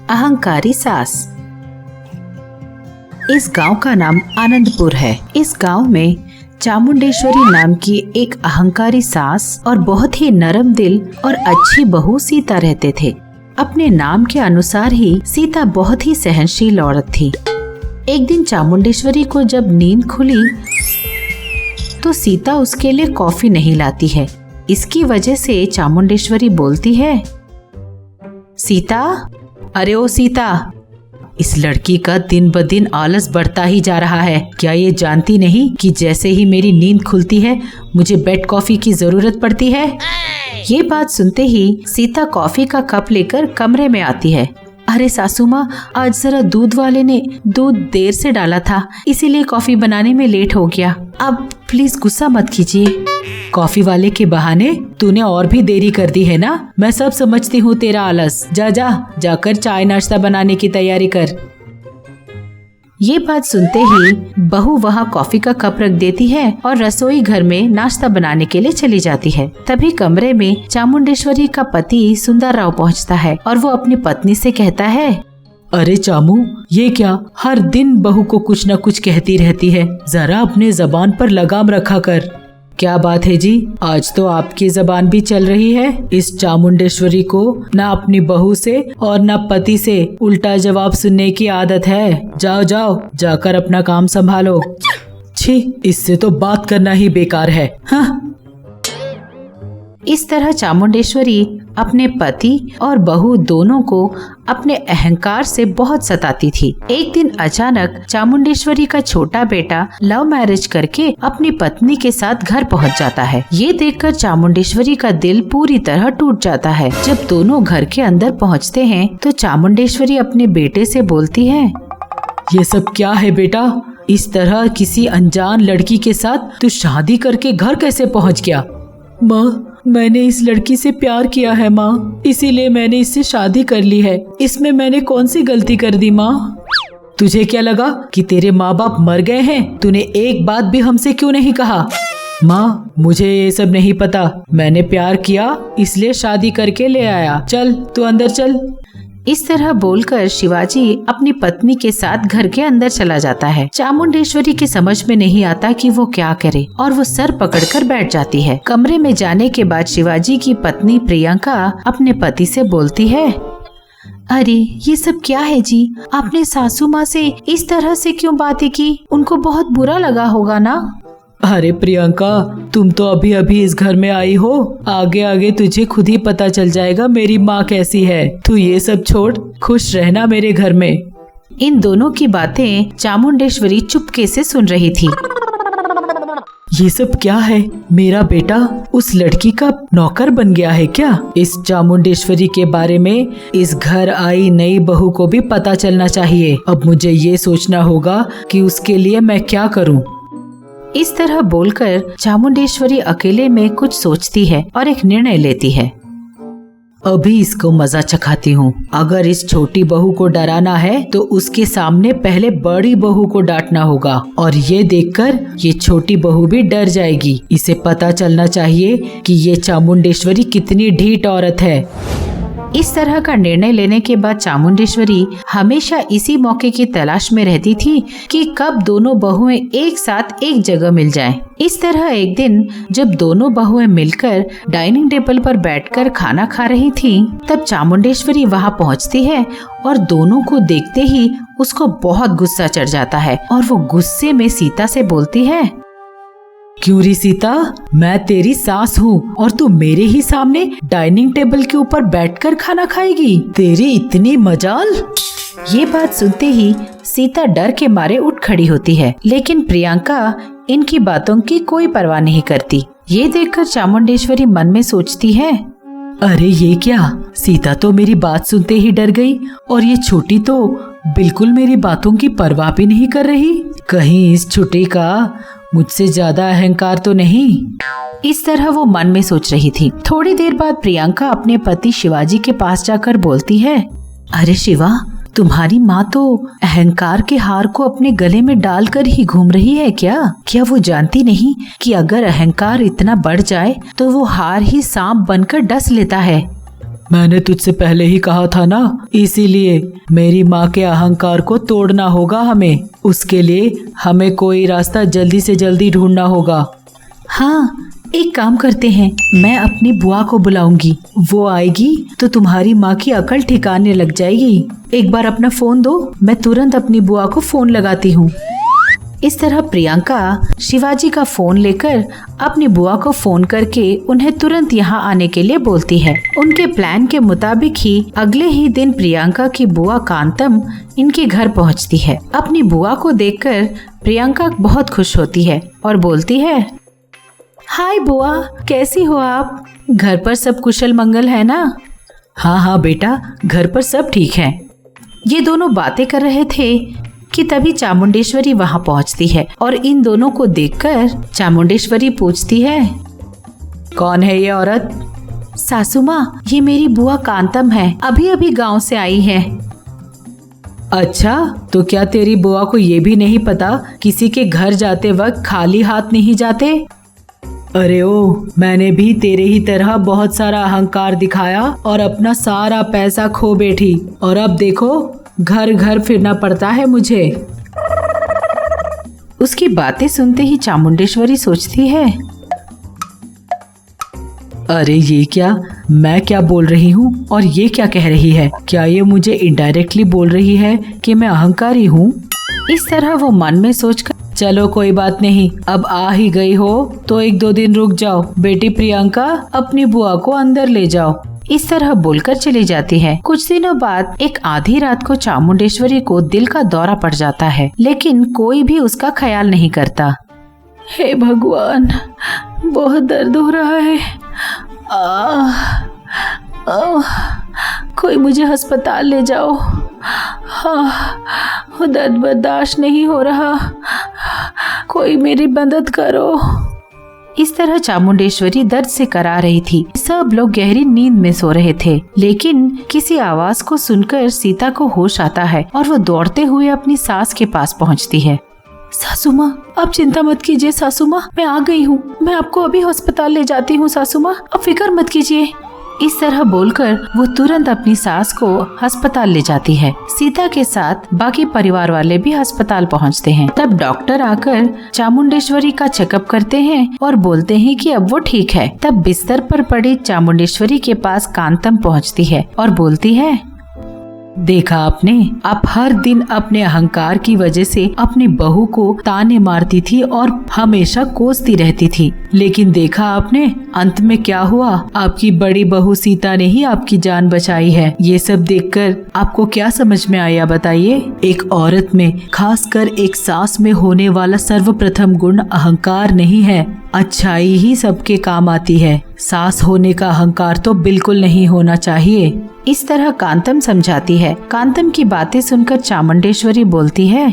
अहंकारी सास। इस गांव का नाम आनंदपुर है। इस गांव में चामुंडेश्वरी नाम की एक अहंकारी सास और बहुत ही नरम दिल और अच्छी बहू सीता रहते थे। अपने नाम के अनुसार ही सीता बहुत ही सहनशील औरत थी। एक दिन चामुंडेश्वरी को जब नींद खुली तो सीता उसके लिए कॉफी नहीं लाती है। इसकी वजह से चामुंडेश्वरी बोलती है, सीता, अरे ओ सीता, इस लड़की का दिन ब दिन आलस बढ़ता ही जा रहा है। क्या ये जानती नहीं कि जैसे ही मेरी नींद खुलती है मुझे बेड कॉफी की जरूरत पड़ती है। ये बात सुनते ही सीता कॉफी का कप लेकर कमरे में आती है। अरे सासू माँ, आज जरा दूध वाले ने दूध देर से डाला था, इसीलिए कॉफी बनाने में लेट हो गया। अब प्लीज गुस्सा मत कीजिए। कॉफी वाले के बहाने तूने और भी देरी कर दी है ना। मैं सब समझती हूँ तेरा आलस। जाकर चाय नाश्ता बनाने की तैयारी कर। ये बात सुनते ही बहू वहाँ कॉफी का कप रख देती है और रसोई घर में नाश्ता बनाने के लिए चली जाती है। तभी कमरे में चामुंडेश्वरी का पति सुंदर राव पहुँचता है और वो अपनी पत्नी से कहता है, अरे चामू, ये क्या हर दिन बहू को कुछ न कुछ कहती रहती है। जरा अपने जबान पर लगाम रखा कर। क्या बात है जी, आज तो आपकी जबान भी चल रही है। इस चामुंडेश्वरी को ना अपनी बहू से और ना पति से उल्टा जवाब सुनने की आदत है। जाओ जाकर अपना काम संभालो। छी, इससे तो बात करना ही बेकार है। हाँ। इस तरह चामुंडेश्वरी अपने पति और बहू दोनों को अपने अहंकार से बहुत सताती थी। एक दिन अचानक चामुंडेश्वरी का छोटा बेटा लव मैरिज करके अपनी पत्नी के साथ घर पहुंच जाता है। ये देखकर चामुंडेश्वरी का दिल पूरी तरह टूट जाता है। जब दोनों घर के अंदर पहुंचते हैं तो चामुंडेश्वरी अपने बेटे से बोलती है, ये सब क्या है बेटा? इस तरह किसी अनजान लड़की के साथ तू शादी करके घर कैसे पहुँच गया? माँ, मैंने इस लड़की से प्यार किया है माँ, इसीलिए मैंने इससे शादी कर ली है। इसमें मैंने कौन सी गलती कर दी माँ? तुझे क्या लगा कि तेरे माँ बाप मर गए हैं? तूने एक बात भी हमसे क्यों नहीं कहा? माँ, मुझे ये सब नहीं पता। मैंने प्यार किया इसलिए शादी करके ले आया। चल तू अंदर चल। इस तरह बोलकर शिवाजी अपनी पत्नी के साथ घर के अंदर चला जाता है। चामुंडेश्वरी की समझ में नहीं आता कि वो क्या करे और वो सर पकड़कर बैठ जाती है। कमरे में जाने के बाद शिवाजी की पत्नी प्रियंका अपने पति से बोलती है, अरे ये सब क्या है जी? आपने सासू माँ से इस तरह से क्यों बातें की? उनको बहुत बुरा लगा होगा ना? अरे प्रियंका, तुम तो अभी अभी इस घर में आई हो। आगे आगे तुझे खुद ही पता चल जाएगा मेरी माँ कैसी है। तू ये सब छोड़, खुश रहना मेरे घर में। इन दोनों की बातें चामुंडेश्वरी चुपके से सुन रही थी। ये सब क्या है? मेरा बेटा उस लड़की का नौकर बन गया है क्या? इस चामुंडेश्वरी के बारे में इस घर आई नई बहू को भी पता चलना चाहिए। अब मुझे ये सोचना होगा कि उसके लिए मैं क्या करूँ। इस तरह बोलकर चामुंडेश्वरी अकेले में कुछ सोचती है और एक निर्णय लेती है। अभी इसको मजा चखाती हूँ। अगर इस छोटी बहू को डराना है तो उसके सामने पहले बड़ी बहू को डांटना होगा और ये देखकर ये छोटी बहू भी डर जाएगी। इसे पता चलना चाहिए कि ये चामुंडेश्वरी कितनी ढीठ औरत है। इस तरह का निर्णय लेने के बाद चामुंडेश्वरी हमेशा इसी मौके की तलाश में रहती थी कि कब दोनों बहुएं एक साथ एक जगह मिल जाएं। इस तरह एक दिन जब दोनों बहुएं मिलकर डाइनिंग टेबल पर बैठकर खाना खा रही थीं, तब चामुंडेश्वरी वहां पहुंचती है और दोनों को देखते ही उसको बहुत गुस्सा चढ़ जाता है और वो गुस्से में सीता से बोलती है, क्यों री सीता, मैं तेरी सास हूँ और तू मेरे ही सामने डाइनिंग टेबल के ऊपर बैठकर खाना खाएगी? तेरी इतनी मजाल। ये बात सुनते ही सीता डर के मारे उठ खड़ी होती है, लेकिन प्रियंका इनकी बातों की कोई परवाह नहीं करती। ये देखकर चामुंडेश्वरी मन में सोचती है, अरे ये क्या, सीता तो मेरी बात सुनते ही डर गई और ये छोटी तो बिल्कुल मेरी बातों की परवाह भी नहीं कर रही। कहीं इस छोटी का मुझसे ज्यादा अहंकार तो नहीं। इस तरह वो मन में सोच रही थी। थोड़ी देर बाद प्रियंका अपने पति शिवाजी के पास जाकर बोलती है, अरे शिवा, तुम्हारी माँ तो अहंकार के हार को अपने गले में डालकर ही घूम रही है क्या वो जानती नहीं कि अगर अहंकार इतना बढ़ जाए तो वो हार ही सांप बनकर डस लेता है। मैंने तुझसे पहले ही कहा था ना, इसीलिए मेरी माँ के अहंकार को तोड़ना होगा हमें। उसके लिए हमें कोई रास्ता जल्दी से जल्दी ढूंढना होगा। हाँ, एक काम करते हैं, मैं अपनी बुआ को बुलाऊंगी। वो आएगी तो तुम्हारी माँ की अकल ठिकाने लग जाएगी। एक बार अपना फोन दो, मैं तुरंत अपनी बुआ को फोन लगाती हूँ। इस तरह प्रियंका शिवाजी का फोन लेकर अपनी बुआ को फोन करके उन्हें तुरंत यहाँ आने के लिए बोलती है। उनके प्लान के मुताबिक ही अगले ही दिन प्रियंका की बुआ कांतम इनके घर पहुँचती है। अपनी बुआ को देखकर प्रियंका बहुत खुश होती है और बोलती है, हाय बुआ, कैसी हो आप? घर पर सब कुशल मंगल है ना? हाँ हाँ बेटा, घर पर सब ठीक है। ये दोनों बातें कर रहे थे कि तभी चामुंडेश्वरी वहाँ पहुँचती है और इन दोनों को देखकर चामुंडेश्वरी पूछती है, कौन है ये औरत? सासू माँ, ये मेरी बुआ कांतम है, अभी अभी गांव से आई है। अच्छा, तो क्या तेरी बुआ को ये भी नहीं पता किसी के घर जाते वक्त खाली हाथ नहीं जाते? अरे ओ, मैंने भी तेरे ही तरह बहुत सारा अहंकार दिखाया और अपना सारा पैसा खो बैठी, और अब देखो घर घर फिरना पड़ता है मुझे। उसकी बातें सुनते ही चामुंडेश्वरी सोचती है, अरे ये क्या, मैं क्या बोल रही हूँ और ये क्या कह रही है? क्या ये मुझे इनडायरेक्टली बोल रही है कि मैं अहंकारी हूँ? इस तरह वो मन में सोचकर, चलो कोई बात नहीं, अब आ ही गई हो तो 1-2 दिन रुक जाओ। बेटी प्रियंका, अपनी बुआ को अंदर ले जाओ। इस तरह बोलकर चली जाती है। कुछ दिनों बाद एक आधी रात को चामुंडेश्वरी को दिल का दौरा पड़ जाता है, लेकिन कोई भी उसका ख्याल नहीं करता। हे भगवान, बहुत दर्द हो रहा है। कोई मुझे अस्पताल ले जाओ। हाँ, दर्द बर्दाश्त नहीं हो रहा, कोई मेरी मदद करो। इस तरह चामुंडेश्वरी दर्द से करा रही थी। सब लोग गहरी नींद में सो रहे थे, लेकिन किसी आवाज को सुनकर सीता को होश आता है और वो दौड़ते हुए अपनी सास के पास पहुंचती है। सासू माँ, आप चिंता मत कीजिए सासू माँ, मैं आ गई हूँ। मैं आपको अभी अस्पताल ले जाती हूँ सासू माँ, आप फिक्र मत कीजिए। इस तरह बोलकर वो तुरंत अपनी सास को अस्पताल ले जाती है। सीता के साथ बाकी परिवार वाले भी अस्पताल पहुंचते हैं। तब डॉक्टर आकर चामुंडेश्वरी का चेकअप करते हैं और बोलते हैं कि अब वो ठीक है। तब बिस्तर पर पड़ी चामुंडेश्वरी के पास कांतम पहुंचती है और बोलती है, देखा आपने, आप हर दिन अपने अहंकार की वजह से अपनी बहू को ताने मारती थी और हमेशा कोसती रहती थी, लेकिन देखा आपने अंत में क्या हुआ? आपकी बड़ी बहू सीता ने ही आपकी जान बचाई है। ये सब देखकर आपको क्या समझ में आया बताइए? एक औरत में, खासकर एक सास में होने वाला सर्वप्रथम गुण अहंकार नहीं है, अच्छाई ही सबके काम आती है। सास होने का अहंकार तो बिल्कुल नहीं होना चाहिए। इस तरह कांतम समझाती है। कांतम की बातें सुनकर चामुंडेश्वरी बोलती है,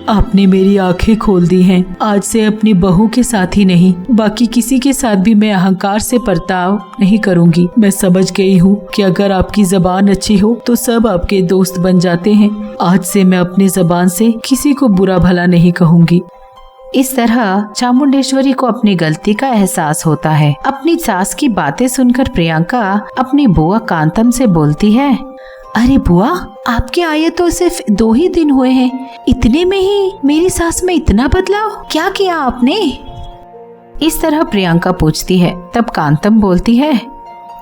आपने मेरी आंखें खोल दी हैं। आज से अपनी बहू के साथ ही नहीं, बाकी किसी के साथ भी मैं अहंकार से बर्ताव नहीं करूंगी। मैं समझ गई हूँ कि अगर आपकी जबान अच्छी हो तो सब आपके दोस्त बन जाते हैं। आज से मैं अपनी जबान से किसी को बुरा भला नहीं कहूँगी। इस तरह चामुंडेश्वरी को अपनी गलती का एहसास होता है। अपनी सास की बातें सुनकर प्रियंका अपनी बुआ कांतम से बोलती है, अरे बुआ, आपके आए तो सिर्फ 2 ही दिन हुए हैं, इतने में ही मेरी सास में इतना बदलाव क्या किया आपने? इस तरह प्रियंका पूछती है। तब कांतम बोलती है,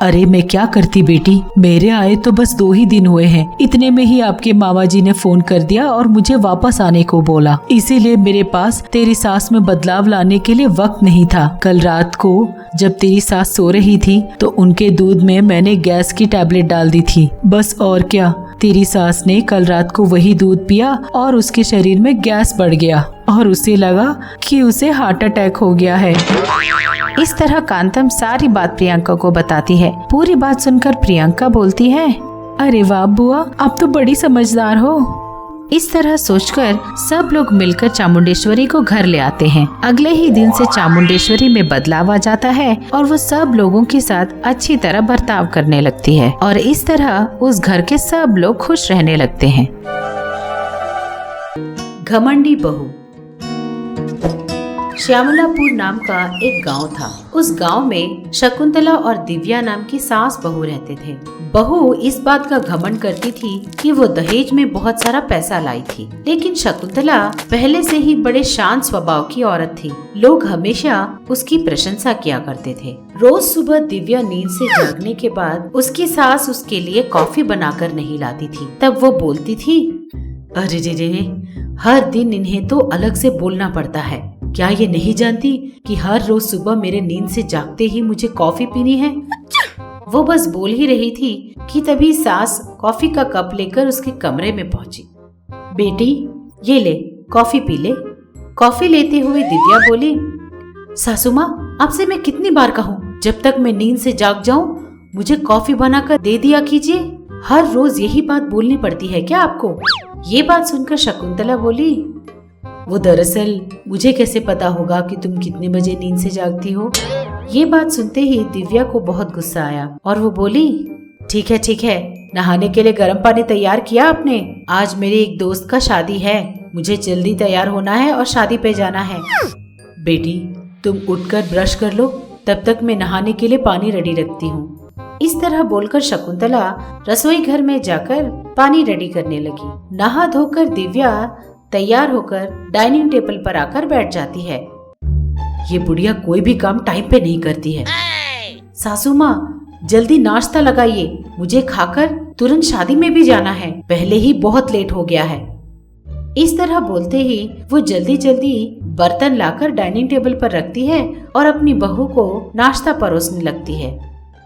अरे मैं क्या करती बेटी, मेरे आए तो बस 2 ही दिन हुए हैं, इतने में ही आपके मामा जी ने फोन कर दिया और मुझे वापस आने को बोला। इसीलिए मेरे पास तेरी सास में बदलाव लाने के लिए वक्त नहीं था। कल रात को जब तेरी सास सो रही थी तो उनके दूध में मैंने गैस की टैबलेट डाल दी थी, बस और क्या। तेरी सास ने कल रात को वही दूध पिया और उसके शरीर में गैस बढ़ गया और उसे लगा कि उसे हार्ट अटैक हो गया है। इस तरह कांतम सारी बात प्रियंका को बताती है। पूरी बात सुनकर प्रियंका बोलती है, अरे वाह बुआ, आप तो बड़ी समझदार हो। इस तरह सोचकर सब लोग मिलकर चामुंडेश्वरी को घर ले आते हैं। अगले ही दिन से चामुंडेश्वरी में बदलाव आ जाता है और वो सब लोगों के साथ अच्छी तरह बर्ताव करने लगती है और इस तरह उस घर के सब लोग खुश रहने लगते हैं। घमंडी बहू। श्यामलापुर नाम का एक गांव था। उस गांव में शकुंतला और दिव्या नाम की सास बहू रहते थे। बहू इस बात का घमंड करती थी कि वो दहेज में बहुत सारा पैसा लाई थी, लेकिन शकुंतला पहले से ही बड़े शांत स्वभाव की औरत थी। लोग हमेशा उसकी प्रशंसा किया करते थे। रोज सुबह दिव्या नींद से जागने के बाद उसकी सास उसके लिए कॉफी बनाकर नहीं लाती थी। तब वो बोलती थी, अरे रे, हर दिन इन्हें तो अलग से बोलना पड़ता है। क्या ये नहीं जानती कि हर रोज सुबह मेरे नींद से जागते ही मुझे कॉफी पीनी है। वो बस बोल ही रही थी कि तभी सास कॉफी का कप लेकर उसके कमरे में पहुंची। बेटी, ये ले, कॉफी पी ले। कॉफी लेते हुए दिव्या बोली, सासू माँ, आपसे मैं कितनी बार कहूँ, जब तक मैं नींद से जाग जाऊँ मुझे कॉफी बनाकर दे दिया कीजिए। हर रोज यही बात बोलनी पड़ती है क्या आपको? ये बात सुनकर शकुंतला बोली, वो दरअसल मुझे कैसे पता होगा कि तुम कितने बजे नींद से जागती हो। ये बात सुनते ही दिव्या को बहुत गुस्सा आया और वो बोली, ठीक है, नहाने के लिए गर्म पानी तैयार किया आपने? आज मेरे एक दोस्त का शादी है, मुझे जल्दी तैयार होना है और शादी पे जाना है। बेटी, तुम उठकर ब्रश कर लो, तब तक मैं नहाने के लिए पानी रेडी रखती हूँ। इस तरह बोलकर शकुंतला रसोई घर में जाकर पानी रेडी करने लगी। नहा धोकर दिव्या तैयार होकर डाइनिंग टेबल पर आकर बैठ जाती है। ये बुढ़िया कोई भी काम टाइम पे नहीं करती है। सासू माँ, जल्दी नाश्ता लगाइए, मुझे खाकर तुरंत शादी में भी जाना है, पहले ही बहुत लेट हो गया है। इस तरह बोलते ही वो जल्दी जल्दी बर्तन लाकर डाइनिंग टेबल पर रखती है और अपनी बहू को नाश्ता परोसने लगती है।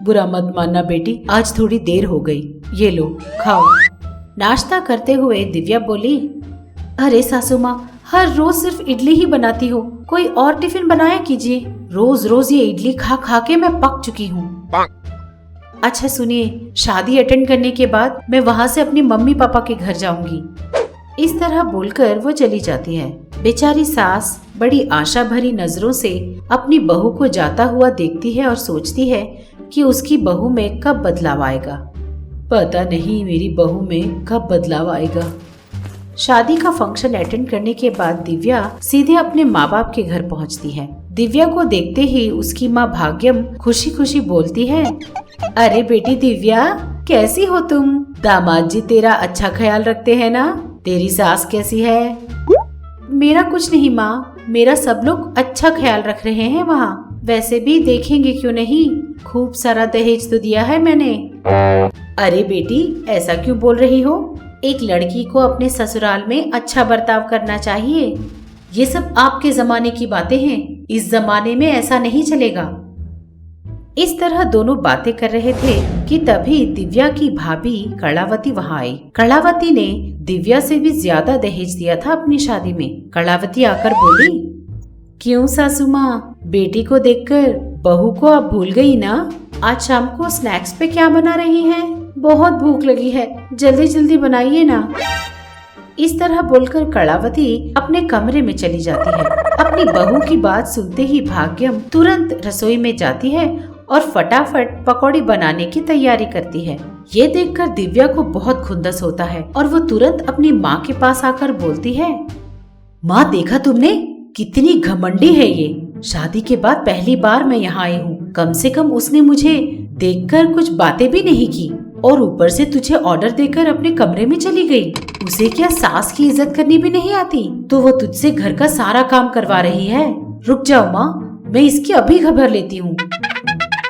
बुरा मत मानना बेटी, आज थोड़ी देर हो गई, ये लो खाओ। नाश्ता करते हुए दिव्या बोली, अरे सासू माँ, हर रोज सिर्फ इडली ही बनाती हो, कोई और टिफिन बनाया कीजिए। रोज रोज ये इडली खा खा के मैं पक चुकी हूँ। अच्छा सुनिए, शादी अटेंड करने के बाद मैं वहाँ से अपनी मम्मी पापा के घर जाऊंगी। इस तरह बोलकर वो चली जाती है। बेचारी सास बड़ी आशा भरी नजरों से अपनी बहू को जाता हुआ देखती है और सोचती है कि उसकी बहू में कब बदलाव आएगा। पता नहीं मेरी बहू में कब बदलाव आएगा। शादी का फंक्शन अटेंड करने के बाद दिव्या सीधे अपने माँ बाप के घर पहुँचती है। दिव्या को देखते ही उसकी माँ भाग्यम खुशी खुशी बोलती है, अरे बेटी दिव्या, कैसी हो तुम? दामाद जी तेरा अच्छा ख्याल रखते हैं ना? तेरी सास कैसी है? मेरा कुछ नहीं माँ, मेरा सब लोग अच्छा ख्याल रख रहे हैं वहाँ। वैसे भी देखेंगे क्यों नहीं, खूब सारा दहेज तो दिया है मैंने। अरे बेटी, ऐसा क्यों बोल रही हो? एक लड़की को अपने ससुराल में अच्छा बर्ताव करना चाहिए। ये सब आपके जमाने की बातें हैं, इस जमाने में ऐसा नहीं चलेगा। इस तरह दोनों बातें कर रहे थे कि तभी दिव्या की भाभी कलावती वहाँ आई। कलावती ने दिव्या से भी ज्यादा दहेज दिया था अपनी शादी में। कलावती आकर बोली, क्यों सासू माँ, बेटी को देखकर बहू को आप भूल गई ना? आज शाम को स्नैक्स पे क्या बना रही हैं? बहुत भूख लगी है, जल्दी जल्दी बनाइए ना। इस तरह बोलकर कलावती अपने कमरे में चली जाती है। अपनी बहू की बात सुनते ही भाग्यम तुरंत रसोई में जाती है और फटाफट पकौड़ी बनाने की तैयारी करती है। ये देखकर दिव्या को बहुत खुंदस होता है और वो तुरंत अपनी माँ के पास आकर बोलती है, माँ देखा तुमने, कितनी घमंडी है ये। शादी के बाद पहली बार मैं यहाँ आई हूँ। कम से कम उसने मुझे देखकर कुछ बातें भी नहीं की और ऊपर से तुझे ऑर्डर देकर अपने कमरे में चली गई। उसे क्या सास की इज्जत करनी भी नहीं आती? तो वो तुझसे घर का सारा काम करवा रही है। रुक जाओ माँ, मैं इसकी अभी खबर लेती हूँ।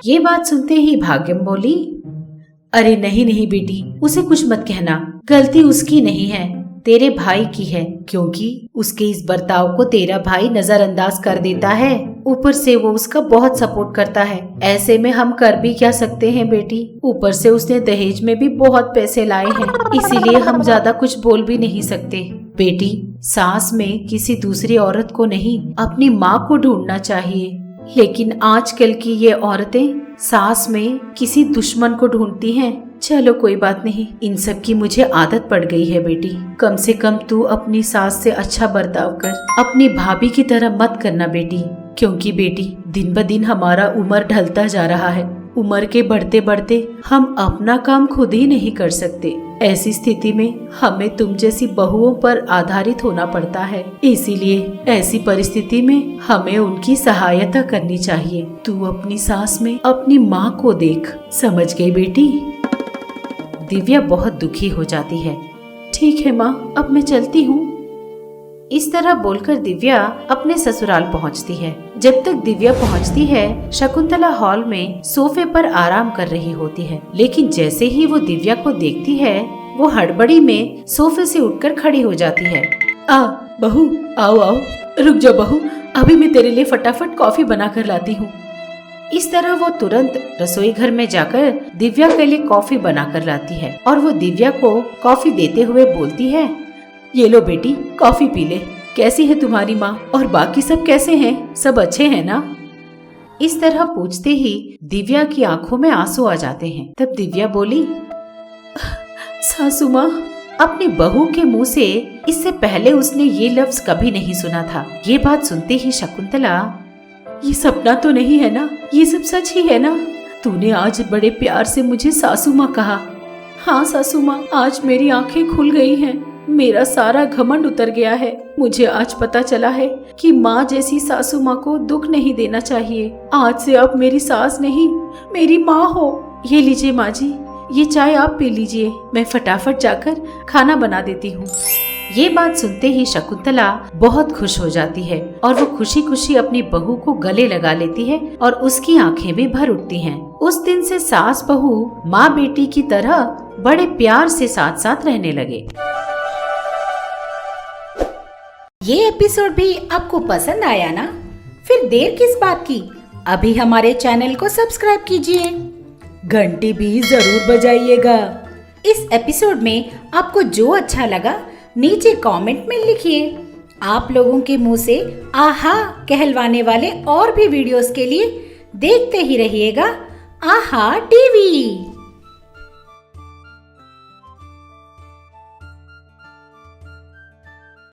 ये बात सुनते ही भाग्यम बोली, अरे नहीं नहीं बेटी, उसे कुछ मत कहना, गलती उसकी नहीं है, तेरे भाई की है, क्योंकि उसके इस बर्ताव को तेरा भाई नजरअंदाज कर देता है। ऊपर से वो उसका बहुत सपोर्ट करता है। ऐसे में हम कर भी क्या सकते हैं बेटी? ऊपर से उसने दहेज में भी बहुत पैसे लाए हैं, इसीलिए हम ज्यादा कुछ बोल भी नहीं सकते। बेटी, सास में किसी दूसरी औरत को नहीं, अपनी माँ को ढूंढना चाहिए। लेकिन आजकल की ये औरतें सास में किसी दुश्मन को ढूंढती हैं। चलो कोई बात नहीं, इन सब की मुझे आदत पड़ गई है बेटी। कम से कम तू अपनी सास से अच्छा बर्ताव कर, अपनी भाभी की तरह मत करना बेटी, क्योंकि बेटी दिन ब दिन हमारा उम्र ढलता जा रहा है उम्र के बढ़ते बढ़ते हम अपना काम खुद ही नहीं कर सकते। ऐसी स्थिति में हमें तुम जैसी बहुओं पर आधारित होना पड़ता है। इसीलिए ऐसी परिस्थिति में हमें उनकी सहायता करनी चाहिए। तू अपनी सास में अपनी माँ को देख। समझ गई बेटी? दिव्या बहुत दुखी हो जाती है। ठीक है माँ, अब मैं चलती हूँ। इस तरह बोलकर दिव्या अपने ससुराल पहुंचती है। जब तक दिव्या पहुंचती है, शकुंतला हॉल में सोफे पर आराम कर रही होती है। लेकिन जैसे ही वो दिव्या को देखती है, वो हड़बड़ी में सोफे से उठकर खड़ी हो जाती है। बहू, आओ आओ। रुक जा बहू, अभी मैं तेरे लिए फटाफट कॉफी बना कर लाती हूँ। इस तरह वो तुरंत रसोई घर में जाकर दिव्या के लिए कॉफी बना कर लाती है और वो दिव्या को कॉफी देते हुए बोलती है, ये लो बेटी, कॉफी पी ले। कैसी है तुम्हारी माँ और बाकी सब कैसे हैं? सब अच्छे हैं ना? इस तरह पूछते ही दिव्या की आंखों में आंसू आ जाते हैं। तब दिव्या बोली, सासू माँ। अपनी बहू के मुंह से इससे पहले उसने ये लफ्ज कभी नहीं सुना था। ये बात सुनते ही शकुंतला, ये सपना तो नहीं है ना? ये सब सच ही है ना? तूने आज बड़े प्यार से मुझे सासू माँ कहा। हाँ सासू माँ, आज मेरी आंखें खुल गई हैं। मेरा सारा घमंड उतर गया है। मुझे आज पता चला है कि माँ जैसी सासू माँ को दुख नहीं देना चाहिए। आज से आप मेरी सास नहीं, मेरी माँ हो। ये लीजिए माँ जी, ये चाय आप पी लीजिए। मैं फटाफट जाकर खाना बना देती हूँ। ये बात सुनते ही शकुंतला बहुत खुश हो जाती है और वो खुशी खुशी अपनी बहू को गले लगा लेती है और उसकी आंखें भी भर उठती हैं। उस दिन से सास बहू माँ बेटी की तरह बड़े प्यार से साथ साथ रहने लगे। ये एपिसोड भी आपको पसंद आया ना? फिर देर किस बात की? अभी हमारे चैनल को सब्सक्राइब कीजिए, घंटी भी जरूर बजाइएगा। इस एपिसोड में आपको जो अच्छा लगा नीचे कमेंट में लिखिए। आप लोगों के मुंह से आहा कहलवाने वाले और भी वीडियोस के लिए देखते ही रहिएगा आहा टीवी।